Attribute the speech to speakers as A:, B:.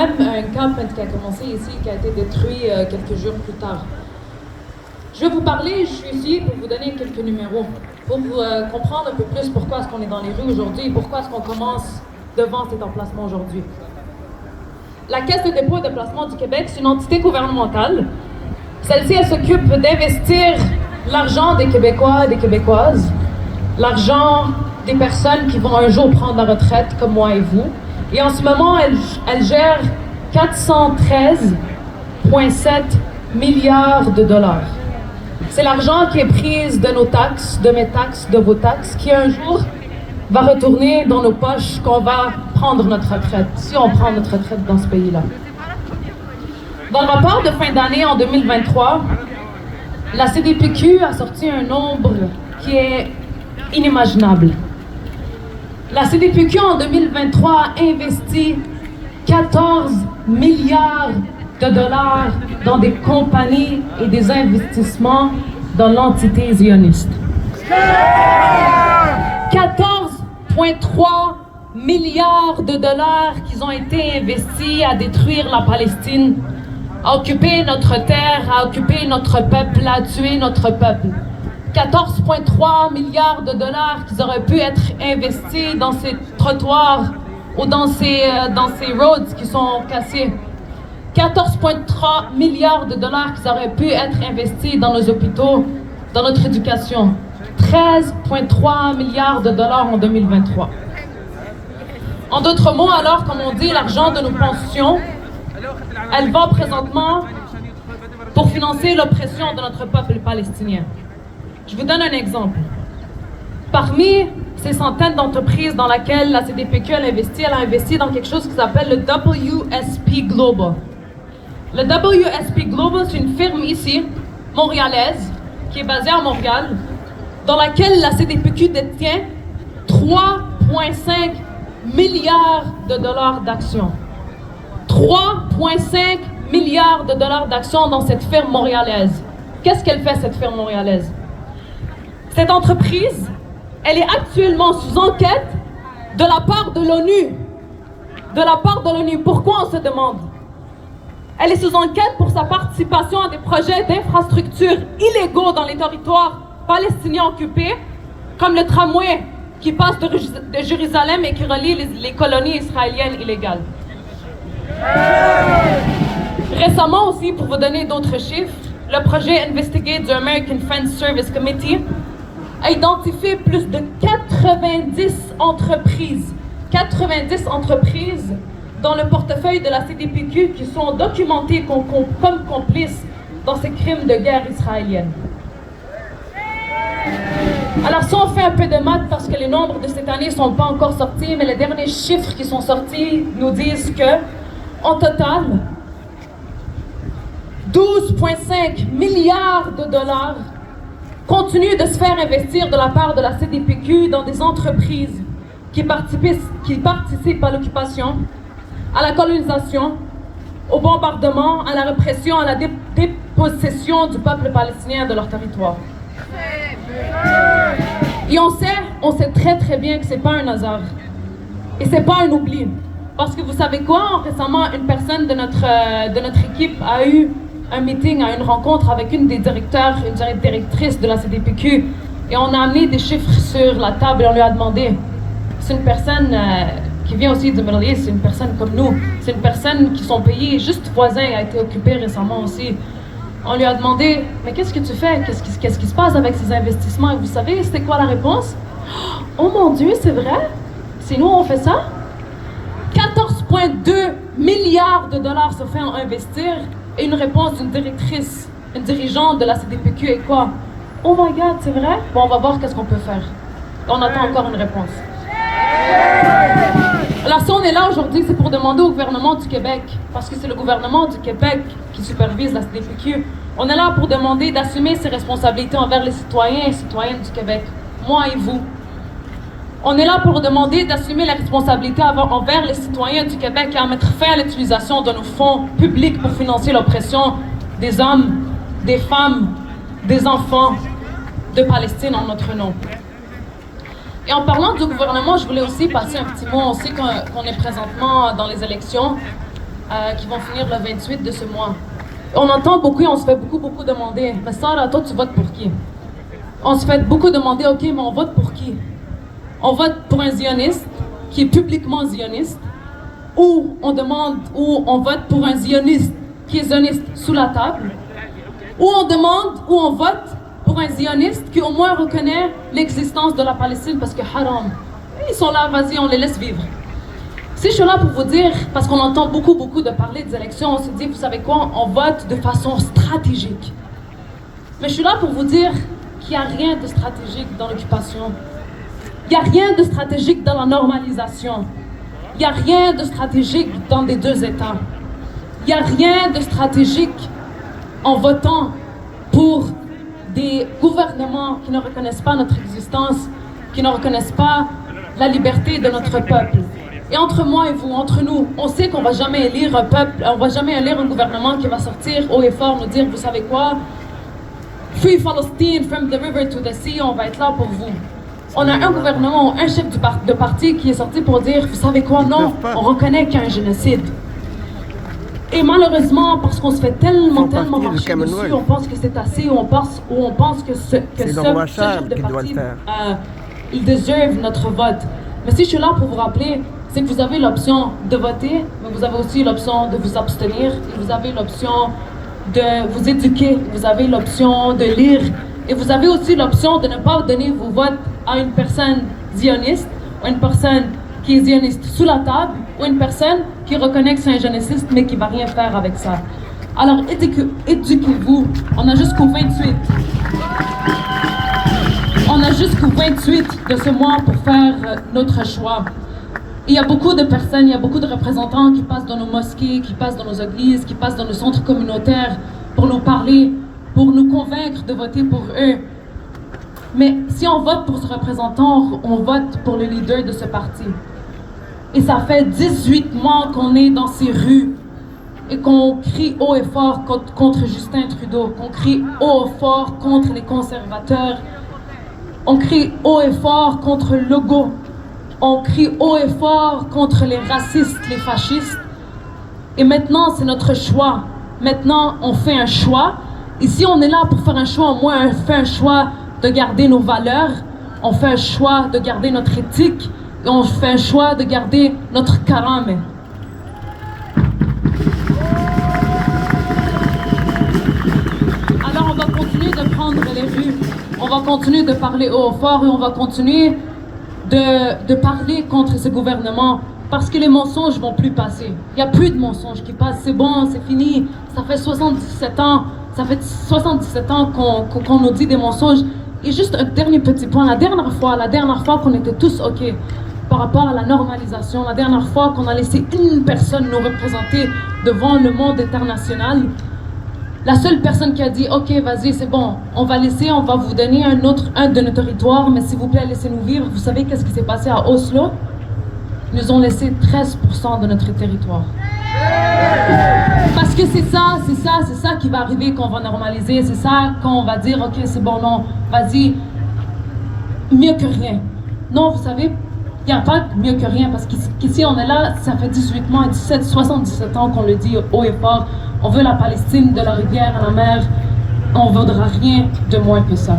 A: même un camp qui a commencé ici, qui a été détruit quelques jours plus tard. Je vais vous parler, je suis ici pour vous donner quelques numéros, pour vous comprendre un peu plus pourquoi est-ce qu'on est dans les rues aujourd'hui et pourquoi est-ce qu'on commence devant cet emplacement aujourd'hui. La Caisse de dépôt et de placement du Québec, c'est une entité gouvernementale. Celle-ci, elle s'occupe d'investir l'argent des Québécois et des Québécoises, l'argent des personnes qui vont un jour prendre la retraite, comme moi et vous. Et en ce moment, elle gère 413,7 milliards de dollars. C'est l'argent qui est pris de nos taxes, de mes taxes, de vos taxes, qui un jour va retourner dans nos poches, qu'on va prendre notre retraite, si on prend notre retraite dans ce pays-là. Dans le rapport de fin d'année en 2023, la CDPQ a sorti un nombre qui est inimaginable. La CDPQ en 2023 a investi 14 milliards de dollars dans des compagnies et des investissements dans l'entité zioniste. 14,3 milliards de dollars qui ont été investis à détruire la Palestine, à occuper notre terre, à occuper notre peuple, à tuer notre peuple. 14,3 milliards de dollars qui auraient pu être investis dans ces trottoirs ou dans ces roads qui sont cassés. 14,3 milliards de dollars qui auraient pu être investis dans nos hôpitaux, dans notre éducation. 13,3 milliards de dollars en 2023. En d'autres mots, alors, comme on dit, l'argent de nos pensions, elle va présentement pour financer l'oppression de notre peuple palestinien. Je vous donne un exemple. Parmi ces centaines d'entreprises dans lesquelles la CDPQ elle a investi dans quelque chose qui s'appelle le WSP Global. Le WSP Global, c'est une firme ici, montréalaise, qui est basée à Montréal, dans laquelle la CDPQ détient 3,5 milliards de dollars d'actions. 3,5 milliards de dollars d'actions dans cette firme montréalaise. Qu'est-ce qu'elle fait, cette firme montréalaise? Cette entreprise, elle est actuellement sous enquête de la part de l'ONU. De la part de l'ONU. Pourquoi, on se demande? Elle est sous enquête pour sa participation à des projets d'infrastructures illégaux dans les territoires palestiniens occupés, comme le tramway qui passe de Jérusalem et qui relie les colonies israéliennes illégales. Récemment aussi, pour vous donner d'autres chiffres, le projet Investigate du American Friends Service Committee a identifié plus de 90 entreprises dans le portefeuille de la CDPQ qui sont documentées comme complices dans ces crimes de guerre israélienne. Alors si on fait un peu de maths, parce que les nombres de cette année ne sont pas encore sortis, mais les derniers chiffres qui sont sortis nous disent que, en total, 12,5 milliards de dollars continuent de se faire investir de la part de la CDPQ dans des entreprises qui participent à l'occupation, à la colonisation, au bombardement, à la répression, à la dépossession du peuple palestinien de leur territoire. Et on sait très très bien que c'est pas un hasard. Et c'est pas un oubli. Parce que vous savez quoi? Récemment, une personne de notre équipe a eu un meeting, une rencontre avec une directrice de la CDPQ. Et on a amené des chiffres sur la table et on lui a demandé. C'est une personne qui vient aussi du Middle East, c'est une personne comme nous. C'est une personne qui son pays juste voisin a été occupé récemment aussi. On lui a demandé, mais qu'est-ce que tu fais? Qu'est-ce qui se passe avec ces investissements? Et vous savez, c'était quoi la réponse? Oh mon Dieu, c'est vrai? C'est nous, on fait ça? 14,2 milliards de dollars se fait investir et une réponse d'une directrice, une dirigeante de la CDPQ est quoi? Oh my God, c'est vrai? Bon, on va voir qu'est-ce qu'on peut faire. On attend encore une réponse. Alors si on est là aujourd'hui, c'est pour demander au gouvernement du Québec, parce que c'est le gouvernement du Québec qui supervise la CDPQ. On est là pour demander d'assumer ses responsabilités envers les citoyens et citoyennes du Québec, moi et vous. On est là pour demander d'assumer la responsabilité envers les citoyens du Québec et à mettre fin à l'utilisation de nos fonds publics pour financer l'oppression des hommes, des femmes, des enfants de Palestine en notre nom. Et en parlant du gouvernement, je voulais aussi passer un petit mot. On sait qu'on est présentement dans les élections. qui vont finir le 28 de ce mois. On entend beaucoup et on se fait beaucoup demander, mais Sarah, toi tu votes pour qui? On se fait beaucoup demander, ok, mais on vote pour qui? On vote pour un zioniste qui est publiquement zioniste, ou on vote pour un zioniste qui est zioniste sous la table, ou on vote pour un zioniste qui au moins reconnaît l'existence de la Palestine parce que haram. Ils sont là, vas-y, on les laisse vivre. Si je suis là pour vous dire, parce qu'on entend beaucoup de parler des élections, on se dit, vous savez quoi, on vote de façon stratégique. Mais je suis là pour vous dire qu'il n'y a rien de stratégique dans l'occupation. Il n'y a rien de stratégique dans la normalisation. Il n'y a rien de stratégique dans les deux États. Il n'y a rien de stratégique en votant pour des gouvernements qui ne reconnaissent pas notre existence, qui ne reconnaissent pas la liberté de notre peuple. Et entre moi et vous, entre nous, on sait qu'on ne va jamais élire un peuple, on ne va jamais élire un gouvernement qui va sortir haut et fort, nous dire, vous savez quoi, Free Palestine, from the river to the sea, on va être là pour vous. On a un gouvernement, un chef de parti qui est sorti pour dire, vous savez quoi, non, on reconnaît qu'il y a un génocide. Et malheureusement, parce qu'on se fait tellement marcher dessus, on pense que c'est assez, ou on pense que ce chef de parti, il déserve notre vote. Mais si je suis là pour vous rappeler, c'est que vous avez l'option de voter, mais vous avez aussi l'option de vous abstenir, et vous avez l'option de vous éduquer, vous avez l'option de lire, et vous avez aussi l'option de ne pas donner vos votes à une personne zioniste, ou une personne qui est zioniste sous la table, ou une personne qui reconnaît que c'est un génocide, mais qui ne va rien faire avec ça. Alors éduquez-vous, on a jusqu'au 28. On a jusqu'au 28 de ce mois pour faire notre choix. Il y a beaucoup de personnes, il y a beaucoup de représentants qui passent dans nos mosquées, qui passent dans nos églises, qui passent dans nos centres communautaires pour nous parler, pour nous convaincre de voter pour eux. Mais si on vote pour ce représentant, on vote pour le leader de ce parti. Et ça fait 18 mois qu'on est dans ces rues et qu'on crie haut et fort contre Justin Trudeau, qu'on crie haut et fort contre les conservateurs, on crie haut et fort contre Legault. On crie haut et fort contre les racistes, les fascistes. Et maintenant, c'est notre choix. Maintenant, on fait un choix. Et si on est là pour faire un choix, au moins on fait un choix de garder nos valeurs. On fait un choix de garder notre éthique. Et on fait un choix de garder notre karame. Alors on va continuer de prendre les rues. On va continuer de parler haut et fort et on va continuer de parler contre ce gouvernement parce que les mensonges vont plus passer. Il n'y a plus de mensonges qui passent. C'est bon, c'est fini. Ça fait 77 ans. Ça fait 77 ans qu'on nous dit des mensonges. Et juste un dernier petit point. La dernière fois qu'on était tous OK par rapport à la normalisation, la dernière fois qu'on a laissé une personne nous représenter devant le monde international, la seule personne qui a dit « Ok, vas-y, c'est bon, on va vous donner un de nos territoires, mais s'il vous plaît, laissez-nous vivre. » Vous savez qu'est-ce qui s'est passé à Oslo? Ils nous ont laissé 13% de notre territoire. Parce que c'est ça qui va arriver quand on va normaliser. C'est ça quand on va dire « Ok, c'est bon, non, vas-y, mieux que rien. » Non, vous savez, il n'y a pas mieux que rien, parce qu'ici, on est là, ça fait 18 mois, 77 ans qu'on le dit haut et fort. On veut la Palestine de la rivière à la mer. On ne voudra rien de moins que ça.